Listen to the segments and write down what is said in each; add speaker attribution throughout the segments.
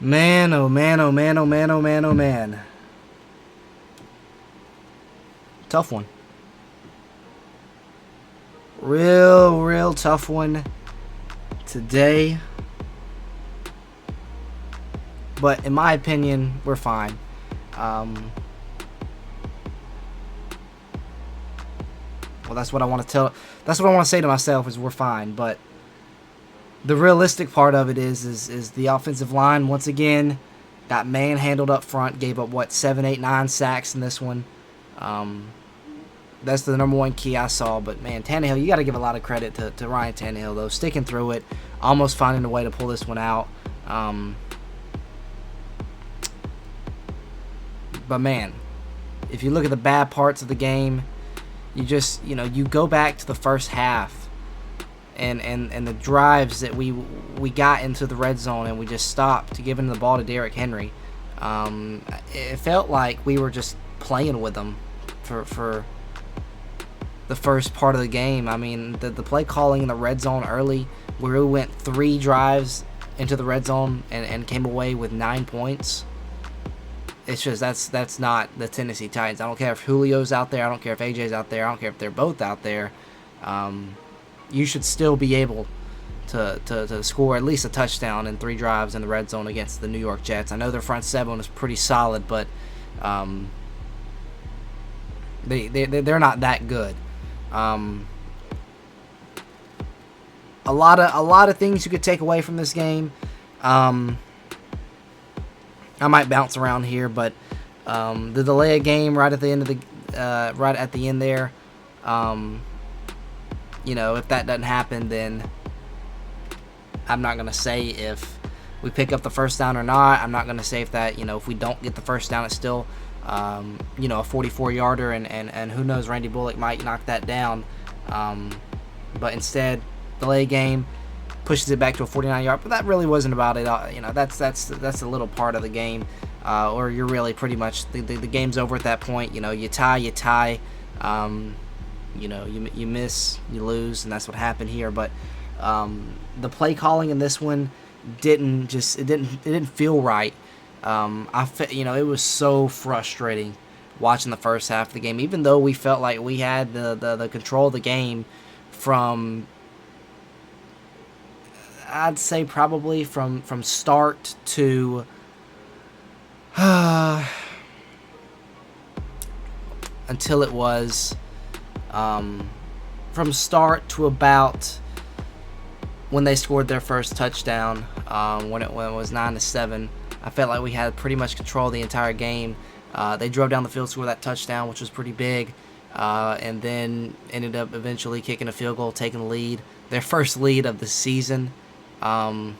Speaker 1: Man, oh man, oh man, oh man, oh man, oh man. Tough one. Real tough one today. But in my opinion, we're fine. Well, that's what I want to tell. That's what I want to say to myself is we're fine. But the realistic part of it is the offensive line once again got manhandled up front. Gave up what 7, 8, 9 sacks in this one. That's the number one key I saw. But man, Tannehill, you got to give a lot of credit to Ryan Tannehill though, sticking through it, almost finding a way to pull this one out. But man, if you look at the bad parts of the game, you just, you go back to the first half and the drives that we got into the red zone and we just stopped to giving the ball to Derrick Henry. It felt like we were just playing with them for the first part of the game. I mean, the play calling in the red zone early, where we went 3 drives into the red zone and came away with 9 points. It's just that's not the Tennessee Titans. I don't care if Julio's out there. I don't care if AJ's out there. I don't care if they're both out there. You should still be able to score at least a touchdown in 3 drives in the red zone against the New York Jets. I know their front 7 is pretty solid, but they're not that good. A lot of things you could take away from this game. I might bounce around here, but the delay of game right at the end of the there. If that doesn't happen, then I'm not gonna say if we pick up the first down or not. I'm not gonna say if that if we don't get the first down, it's still a 44-yarder, and who knows, Randy Bullock might knock that down. But instead, delay game pushes it back to a 49-yard, but that really wasn't about it. That's a little part of the game, or you're really pretty much the game's over at that point. You tie, you miss, you lose, and that's what happened here. But the play calling in this one didn't feel right. It was so frustrating watching the first half of the game, even though we felt like we had the control of the game from, I'd say probably from start to until it was from start to about when they scored their first touchdown, when it was 9-7. I felt like we had pretty much control of the entire game. They drove down the field, scored that touchdown, which was pretty big, and then ended up eventually kicking a field goal, taking the lead, their first lead of the season. And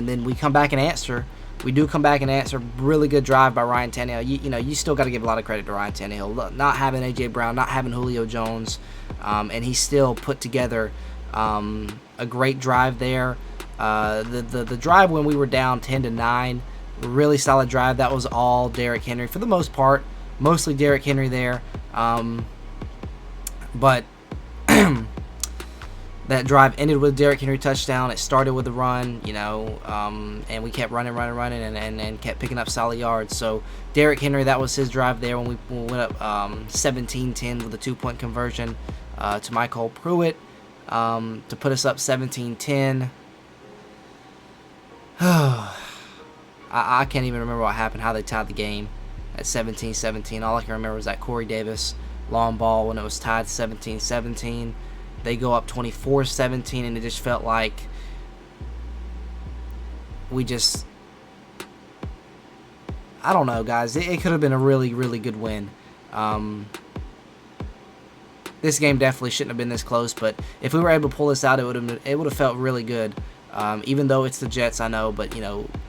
Speaker 1: then we come back and answer. We do come back and answer. Really good drive by Ryan Tannehill. You still got to give a lot of credit to Ryan Tannehill. Not having A.J. Brown, not having Julio Jones, and he still put together a great drive there. The drive when we were down 10-9, really solid drive. That was all Derrick Henry for the most part. Mostly Derrick Henry there. But that drive ended with a Derrick Henry touchdown. It started with a run, and we kept running and kept picking up solid yards. So Derrick Henry, that was his drive there when we went up 17-10 with a 2-point conversion to Michael Pruitt to put us up 17-10. I can't even remember what happened, how they tied the game at 17-17. All I can remember was that Corey Davis long ball when it was tied 17-17. They go up 24-17, and it just felt like we just, I don't know, guys. It could have been a really, really good win. This game definitely shouldn't have been this close, but if we were able to pull this out, it would have felt really good. Even though it's the Jets, I know, but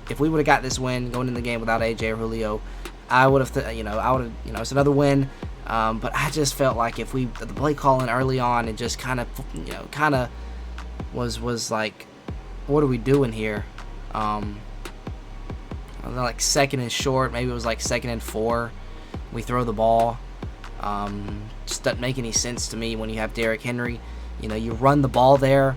Speaker 1: if we would have got this win going in the game without AJ or Julio, I would have, it's another win. But I just felt like if the play calling early on, it just kind of was like, what are we doing here? Like 2nd and short, maybe it was like 2nd and 4. We throw the ball. Just doesn't make any sense to me when you have Derrick Henry. You run the ball there.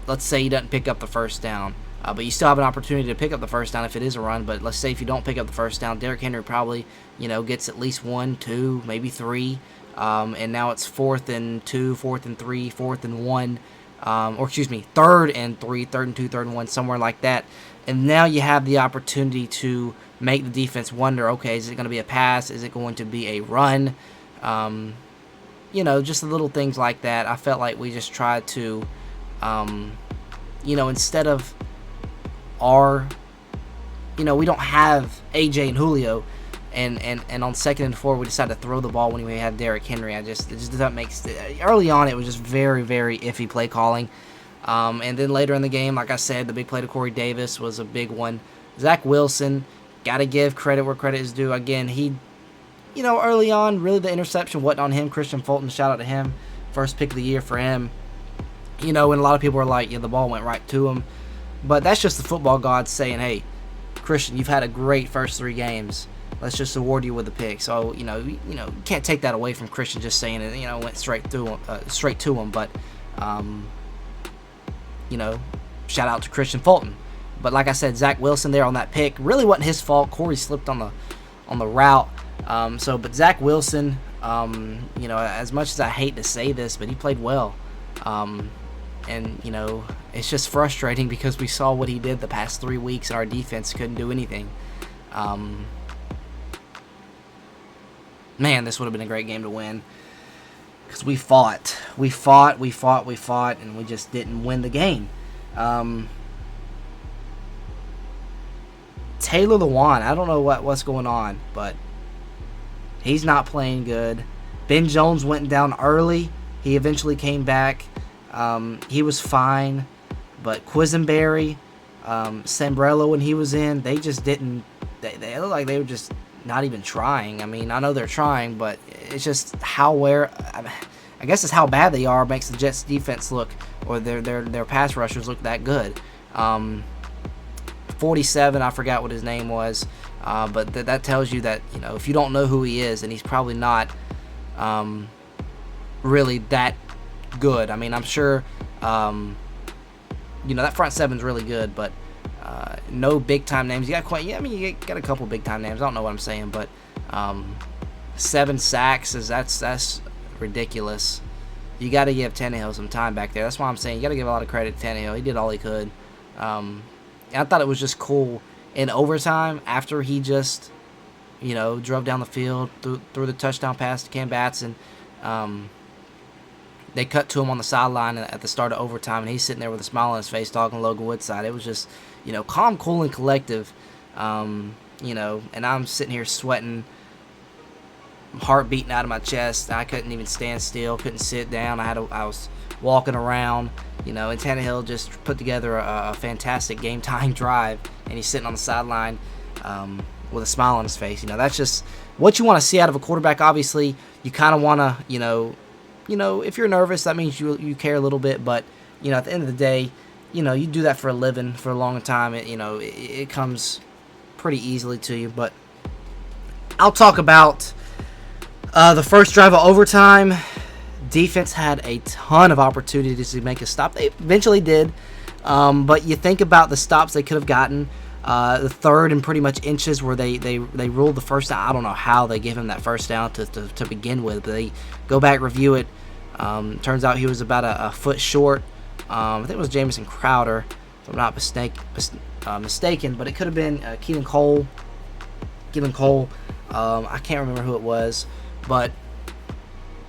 Speaker 1: let's say he doesn't pick up the first down. But you still have an opportunity to pick up the first down if it is a run. But let's say if you don't pick up the first down, Derrick Henry probably, gets at least 1, 2, maybe 3. And now it's 4th and 2, 4th and 3, 4th and 1. Or excuse me, 3rd and 3, 3rd and 2, 3rd and 1, somewhere like that. And now you have the opportunity to make the defense wonder, okay, is it going to be a pass? Is it going to be a run? Just the little things like that. I felt like we just tried to, instead of we don't have AJ and Julio, and on 2nd and 4 we decided to throw the ball when we had Derrick Henry. It just doesn't make early on. It was just very, very iffy play calling, and then later in the game, like I said, the big play to Corey Davis was a big one. Zach Wilson, gotta give credit where credit is due. Again, he, early on, really the interception wasn't on him. Christian Fulton, shout out to him, first pick of the year for him. And a lot of people were like, yeah, the ball went right to him. But that's just the football gods saying, hey, Christian, you've had a great first 3 games. Let's just award you with a pick. So, you can't take that away from Christian just saying it, went straight to him. But, shout out to Christian Fulton. But like I said, Zach Wilson there on that pick really wasn't his fault. Corey slipped on the route. But Zach Wilson, as much as I hate to say this, but he played well. And, it's just frustrating because we saw what he did the past 3 weeks and our defense couldn't do anything. Man, this would have been a great game to win because we fought, and we just didn't win the game. Taylor Lewan, I don't know what's going on, but he's not playing good. Ben Jones went down early. He eventually came back. He was fine, but Quisenberry, Sambrello when he was in, they just didn't. They looked like they were just not even trying. I mean, I know they're trying, but it's just I guess it's how bad they are makes the Jets defense look, or their pass rushers look that good. 47, I forgot what his name was, but that tells you that if you don't know who he is, then he's probably not really that good. I mean, I'm sure that front seven's really good, but no big time names. You got you got a couple big time names. I don't know what I'm saying, but 7 sacks that's ridiculous. You got to give Tannehill some time back there. That's why I'm saying you got to give a lot of credit to Tannehill. He did all he could. I thought it was just cool in overtime after he just drove down the field, threw the touchdown pass to Cam Batson. They cut to him on the sideline at the start of overtime, and he's sitting there with a smile on his face talking to Logan Woodside. It was just, calm, cool, and collective, and I'm sitting here sweating, heart beating out of my chest. I couldn't even stand still, couldn't sit down. I was walking around, and Tannehill just put together a fantastic game-tying drive, and he's sitting on the sideline with a smile on his face. That's just what you want to see out of a quarterback. Obviously, you kind of want to, if you're nervous, that means you care a little bit. But at the end of the day, you do that for a living for a long time. It comes pretty easily to you. But I'll talk about the first drive of overtime. Defense had a ton of opportunities to make a stop. They eventually did, but you think about the stops they could have gotten. The 3rd and pretty much inches where they ruled the first down. I don't know how they gave him that first down to begin with, but they go back, review it. Turns out he was about a foot short. I think it was Jamison Crowder, if I'm not mistaken, but it could have been Keelan Cole. I can't remember who it was, but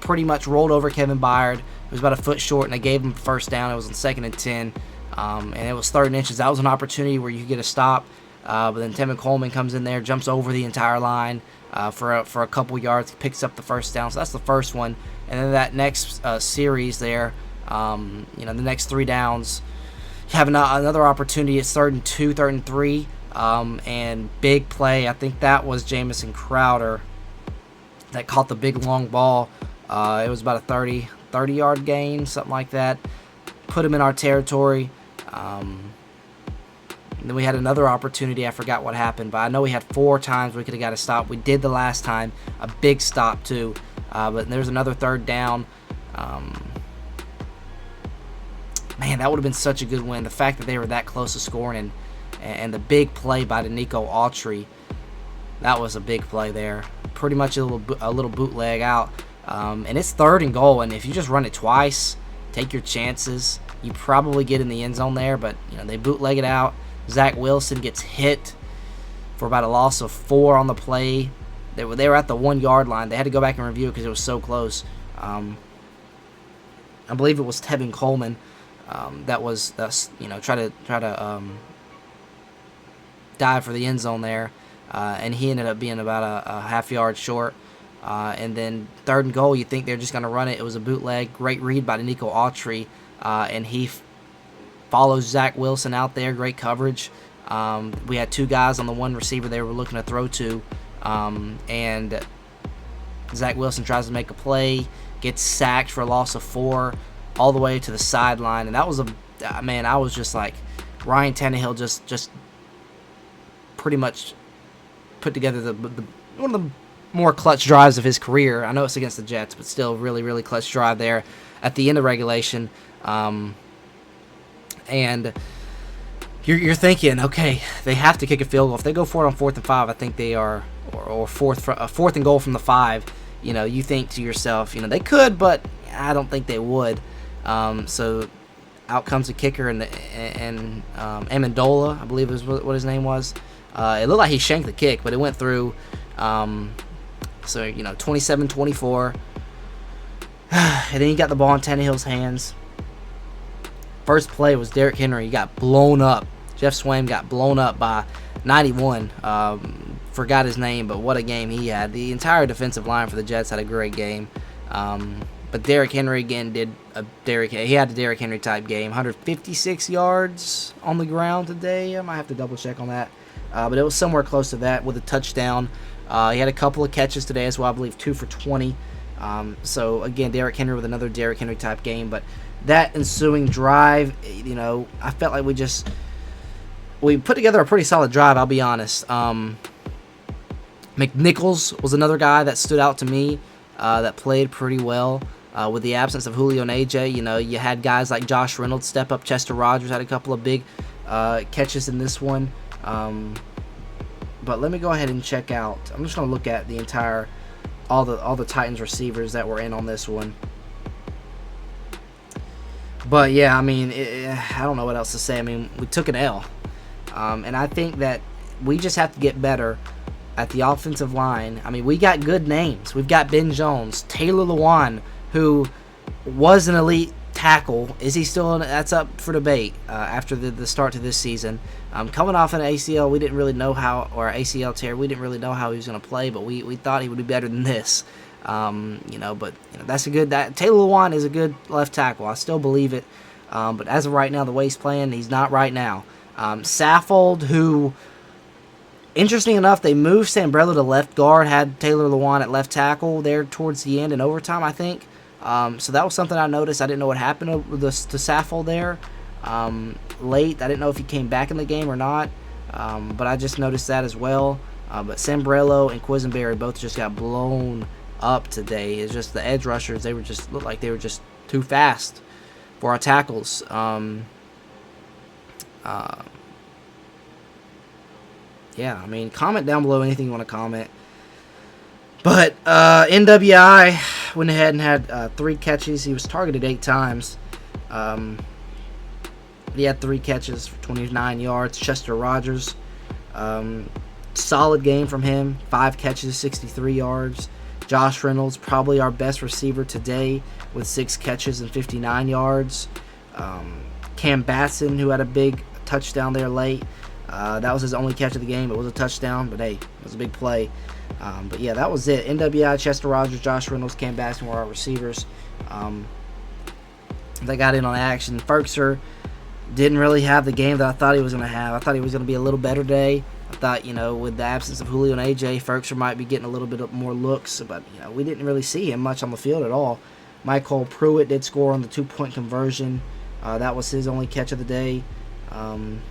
Speaker 1: pretty much rolled over Kevin Byard. It was about a foot short, and they gave him first down. It was on 2nd and 10. And it was 3rd and inches. That was an opportunity where you could get a stop. But then Tevin Coleman comes in there, jumps over the entire line for a couple yards, picks up the first down. So that's the first one. And then that next series there, the next 3 downs, you have another opportunity. It's 3rd and 2, 3rd and 3, and big play. I think that was Jamison Crowder that caught the big long ball. It was about a 30-yard gain, something like that. Put him in our territory. And then we had another opportunity. I forgot what happened, but I know we had 4 times we could have got a stop. We did the last time, a big stop too. But there's another 3rd down. man, that would have been such a good win. The fact that they were that close to scoring, and the big play by Danico Autry, that was a big play there. Pretty much a little bootleg out, and it's 3rd and goal. And if you just run it twice, take your chances, you probably get in the end zone there. But they bootleg it out. Zach Wilson gets hit for about a loss of 4 on the play. They were at the 1 yard line. They had to go back and review it because it was so close. I believe it was Tevin Coleman that try to dive for the end zone there, and he ended up being about a half yard short. And then 3rd and goal, you think they're just going to run it. It was a bootleg. Great read by Danico Autry, and he follows Zach Wilson out there. Great coverage. We had 2 guys on the 1 receiver they were looking to throw to, and Zach Wilson tries to make a play, gets sacked for a loss of 4 all the way to the sideline. And that was I was just like, Ryan Tannehill just pretty much put together the one of the more clutch drives of his career. I know it's against the Jets, but still really, really clutch drive there at the end of regulation. And you're thinking, okay, they have to kick a field goal. If they go for it on 4th and 5, I think they are, or 4th and goal from the 5. You think to yourself, they could, but I don't think they would. So out comes the kicker, and Amendola, I believe is what his name was. It looked like he shanked the kick, but it went through. So 27-24. And then you got the ball in Tannehill's hands. First play was Derrick Henry. He got blown up. Jeff Swaim got blown up by 91. Forgot his name, but what a game he had. The entire defensive line for the Jets had a great game. But Derrick Henry again he had a Derrick Henry type game. 156 yards on the ground today. I might have to double check on that. But it was somewhere close to that with a touchdown. He had a couple of catches today as well. I believe 2 for 20. So again, Derrick Henry with another Derrick Henry type game. But that ensuing drive, I felt like we put together a pretty solid drive, I'll be honest. McNichols was another guy that stood out to me, that played pretty well. With the absence of Julio and AJ, you had guys like Josh Reynolds step up. Chester Rogers had a couple of big catches in this one. But let me go ahead and check out. I'm just going to look at the entire all the Titans receivers that were in on this one. But yeah, I don't know what else to say. We took an L. And I think that we just have to get better at the offensive line. We got good names. We've got Ben Jones, Taylor Lewan, who was an elite tackle. Is he still? That's up for debate after the start to this season. Coming off an ACL, we didn't really know how, or ACL tear, we didn't really know how he was going to play, but we thought he would be better than this. But that's a good. Taylor Lewan is a good left tackle. I still believe it. But as of right now, the way he's playing, he's not right now. Saffold, who, interesting enough, they moved Sambrello to left guard, had Taylor Lewan at left tackle there towards the end in overtime, I think. So that was something I noticed. I didn't know what happened to Saffold there late. I didn't know if he came back in the game or not, but I just noticed that as well. But Sambrello and Quisenberry both just got blown up today. It's just the edge rushers, looked like they were just too fast for our tackles. Yeah, comment down below anything you want to comment. But NWI went ahead and had 3 catches. He was targeted 8 times. He had 3 catches for 29 yards. Chester Rogers, solid game from him. 5 catches, 63 yards. Josh Reynolds, probably our best receiver today, with 6 catches and 59 yards. Cam Batson, who had a big touchdown there late. That was his only catch of the game. It was a touchdown, but hey, it was a big play. But yeah, that was it. NWI, Chester Rogers, Josh Reynolds, Cam Batson were our receivers. They got in on action. Ferkser didn't really have the game that I thought he was going to have. I thought he was going to be a little better today. I thought, with the absence of Julio and AJ, Ferkser might be getting a little bit more looks, but we didn't really see him much on the field at all. Michael Pruitt did score on the 2-point conversion. That was his only catch of the day. And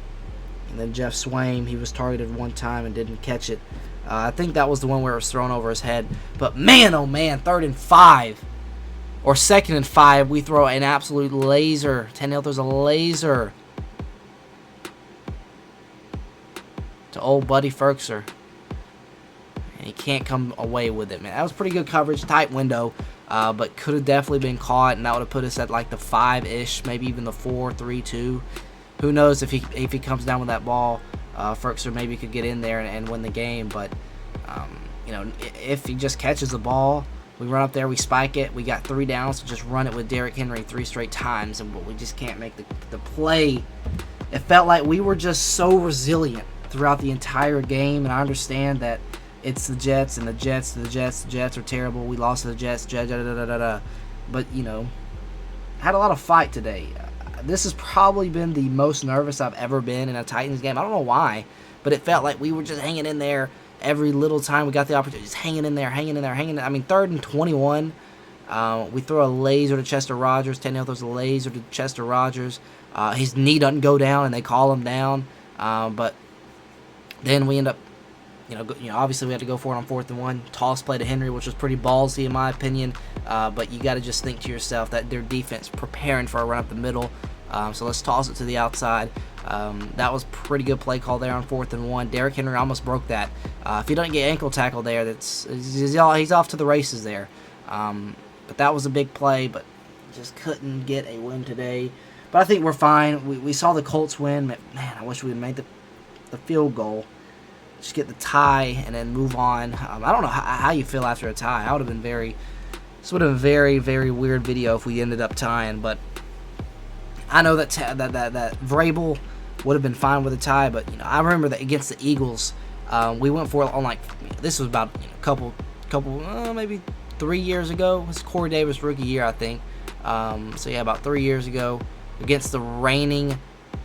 Speaker 1: then Jeff Swaim, he was targeted 1 time and didn't catch it. I think that was the one where it was thrown over his head. But man, oh man, 3rd and 5. or 2nd and 5, we throw an absolute laser. Tannehill throws a laser to old Buddy Ferkser. And he can't come away with it, man. That was pretty good coverage, tight window, but could have definitely been caught, and that would have put us at like the 5-ish, maybe even the 4, 3, 2. Who knows if he comes down with that ball, Ferkser maybe could get in there and win the game. But you know, if he just catches the ball, we run up there, we spike it, we got 3 downs to just run it with Derrick Henry 3 straight times, and we just can't make the play. It felt like we were just so resilient throughout the entire game, and I understand that it's the Jets, and the Jets are terrible. We lost to the Jets, but, you know, had a lot of fight today. This has probably been the most nervous I've ever been in a Titans game. I don't know why, but it felt like we were just hanging in there every little time we got the opportunity. Just hanging in there. I mean, 3rd and 21. We throw a laser to Chester Rogers. Tannehill throws a laser to Chester Rogers. His knee doesn't go down, and they call him down. But then we end up, obviously we had to go for it on 4th and 1. Toss play to Henry, which was pretty ballsy in my opinion. But you got to just think to yourself that their defense preparing for a run up the middle. So let's toss it to the outside. That was pretty good play call there on 4th and 1. Derrick Henry almost broke that. If he doesn't get ankle tackle there, he's off to the races there. But that was a big play, but just couldn't get a win today. But I think we're fine. We saw the Colts win. Man, I wish we had made the field goal. Just get the tie and then move on. I don't know how you feel after a tie. This would have been a very, very weird video if we ended up tying. But I know that Vrabel would have been fine with a tie. But I remember that against the Eagles, we went for it on this was about couple maybe 3 years ago. It was Corey Davis' rookie year, I think. So yeah, about 3 years ago against the reigning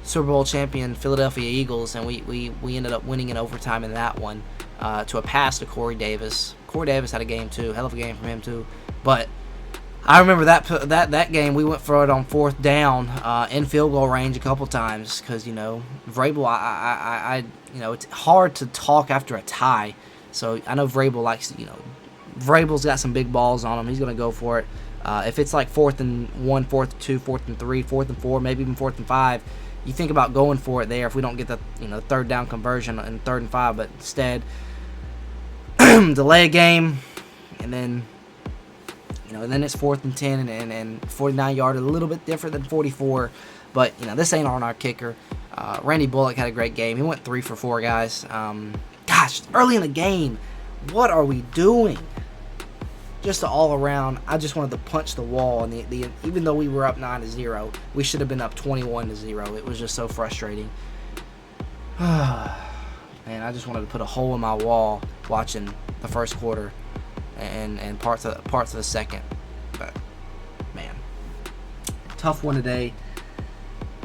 Speaker 1: Super Bowl champion Philadelphia Eagles, and we ended up winning in overtime in that one to a pass to Corey Davis. Corey Davis had a game too, hell of a game from him too. But I remember that game we went for it on 4th down in field goal range a couple times because Vrabel, it's hard to talk after a tie. So I know Vrabel likes Vrabel's got some big balls on him. He's gonna go for it. If it's like 4th and 1, 4th and 2, 4th and 3, 4th and 4, maybe even 4th and 5. You think about going for it there if we don't get the 3rd down conversion in 3rd and 5, but instead delay a game, and then then it's 4th and 10 and 49-yard, a little bit different than 44, but this ain't on our kicker. Randy Bullock had a great game. He went 3 for 4, guys. Gosh, early in the game, what are we doing? Just all around, I just wanted to punch the wall. And even though we were up 9-0, we should have been up 21-0. It was just so frustrating. Man, I just wanted to put a hole in my wall watching the first quarter and parts of the second. But man, tough one today.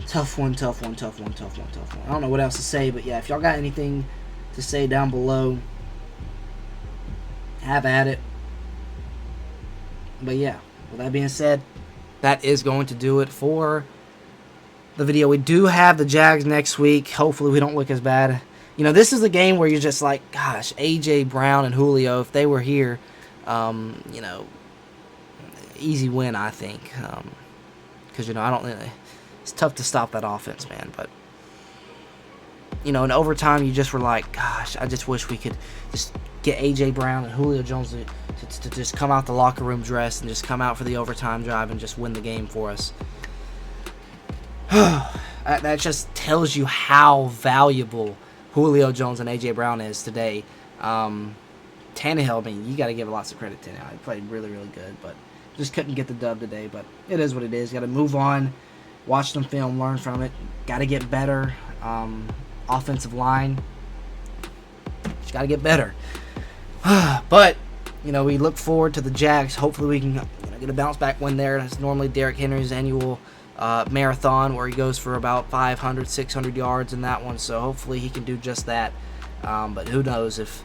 Speaker 1: Tough one. I don't know what else to say, but yeah, if y'all got anything to say down below, have at it. But yeah, with that being said, that is going to do it for the video. We do have the Jags next week. Hopefully we don't look as bad. This is a game where you're just like, gosh, A.J. Brown and Julio, if they were here, easy win, I think. Because, it's tough to stop that offense, man. But, in overtime, you just were like, gosh, I just wish we could just get A.J. Brown and Julio Jones to just come out the locker room dressed and just come out for the overtime drive and just win the game for us. That just tells you how valuable Julio Jones and A.J. Brown is today. Tannehill, you got to give lots of credit to Tannehill. He played really, really good, but just couldn't get the dub today. But it is what it is. Got to move on, watch some film, learn from it. Got to get better. Offensive line, just got to get better. But we look forward to the Jags. Hopefully we can get a bounce back win there. It's normally Derrick Henry's annual marathon where he goes for about 500, 600 yards in that one. So hopefully he can do just that. But who knows if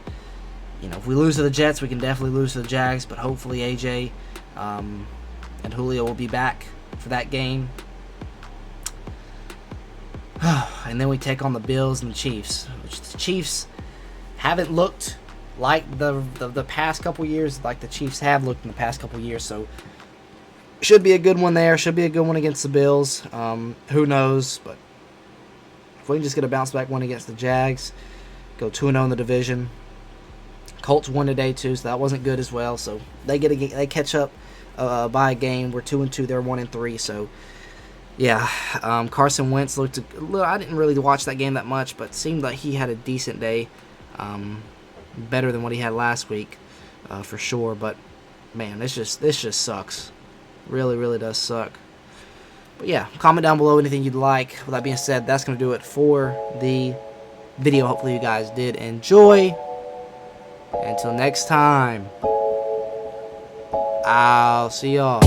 Speaker 1: we lose to the Jets, we can definitely lose to the Jags. But hopefully AJ and Julio will be back for that game. And then we take on the Bills and the Chiefs, which the Chiefs haven't looked like the past couple years, like the Chiefs have looked in the past couple years. So should be a good one there. Should be a good one against the Bills. Who knows? But if we can just get a bounce back one against the Jags, go 2-0 in the division. Colts won today too, so that wasn't good as well. So they catch up by a game. We're 2-2. They're 1-3. So yeah, Carson Wentz looked. I didn't really watch that game that much, but it seemed like he had a decent day, better than what he had last week, for sure. But man, this just sucks. Really, really does suck. But yeah, comment down below anything you'd like. With that being said, that's going to do it for the video. Hopefully you guys did enjoy. Until next time, I'll see y'all.